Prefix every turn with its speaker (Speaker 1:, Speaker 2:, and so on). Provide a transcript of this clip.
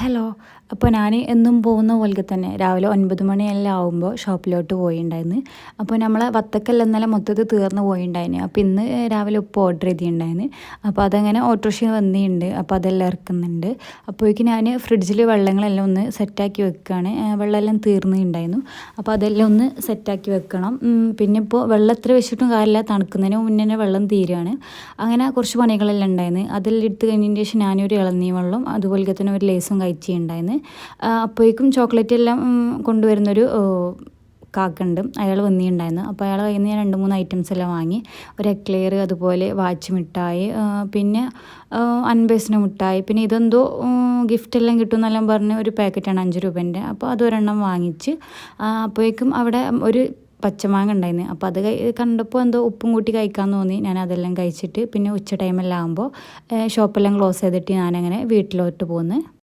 Speaker 1: Hello. അപ്പോൾ ഞാൻ എന്നും പോകുന്ന പോലെ തന്നെ രാവിലെ 9 മണിയെല്ലാം ആകുമ്പോൾ ഷോപ്പിലോട്ട് പോയിണ്ടായിരുന്നു. അപ്പോൾ നമ്മളെ വത്തക്കെല്ലാം ഇന്നലെ മൊത്തത്തിൽ തീർന്ന് പോയിണ്ടായിരുന്നു. അപ്പോൾ ഇന്ന് രാവിലെ ഉപ്പ് ഓർഡർ ചെയ്തിട്ടുണ്ടായിരുന്നു. അപ്പോൾ അതങ്ങനെ ഓട്ടോറിക്ഷ വന്നിട്ടുണ്ട്. അപ്പോൾ അതെല്ലാം ഇറക്കുന്നുണ്ട്. അപ്പോഴേക്കും ഞാൻ ഫ്രിഡ്ജിൽ വെള്ളങ്ങളെല്ലാം ഒന്ന് സെറ്റാക്കി വെക്കുകയാണ്. വെള്ളമെല്ലാം തീർന്നിട്ടുണ്ടായിരുന്നു. അപ്പോൾ അതെല്ലാം ഒന്ന് സെറ്റാക്കി വെക്കണം. പിന്നെ ഇപ്പോൾ വെള്ളം എത്ര വെച്ചിട്ടും കാര്യമില്ല, തണുക്കുന്നതിന് മുന്നേ തന്നെ വെള്ളം തീരുകയാണ്. അങ്ങനെ കുറച്ച് പണികളെല്ലാം ഉണ്ടായിരുന്നു. അതെല്ലാം എടുത്ത് കഴിഞ്ഞതിന് ശേഷം ഞാനൊരു ഇളനീ വെള്ളം അതുപോലെ തന്നെ ഒരു ലേസും കഴിച്ചിട്ടുണ്ടായിരുന്നു. അപ്പോഴേക്കും ചോക്ലേറ്റ് എല്ലാം കൊണ്ടുവരുന്നൊരു കാക്കുണ്ട്, അയാൾ വന്നിട്ടുണ്ടായിരുന്നു. അപ്പോൾ അയാൾ കയ്യിൽ നിന്ന് ഞാൻ 2-3 ഐറ്റംസ് എല്ലാം വാങ്ങി. ഒരു എക്ലെയർ, അതുപോലെ വാച്ച് മിഠായി, പിന്നെ അൻപേസിന് മിഠായി, പിന്നെ ഇതെന്തോ ഗിഫ്റ്റ് എല്ലാം കിട്ടുമെന്നെല്ലാം പറഞ്ഞ് ഒരു പാക്കറ്റാണ് 5 രൂപേൻ്റെ. അപ്പോൾ അതൊരെണ്ണം വാങ്ങിച്ച് അപ്പോഴേക്കും അവിടെ ഒരു പച്ചമാങ്ങ ഉണ്ടായിരുന്നു. അപ്പോൾ അത് കണ്ടപ്പോൾ എന്തോ ഉപ്പും കൂട്ടി കഴിക്കാൻ തോന്നി. ഞാൻ അതെല്ലാം കഴിച്ചിട്ട് പിന്നെ ഉച്ച ടൈമെല്ലാം ആകുമ്പോൾ ഷോപ്പെല്ലാം ക്ലോസ് ചെയ്തിട്ട് ഞാനങ്ങനെ വീട്ടിലോട്ട് പോന്ന്.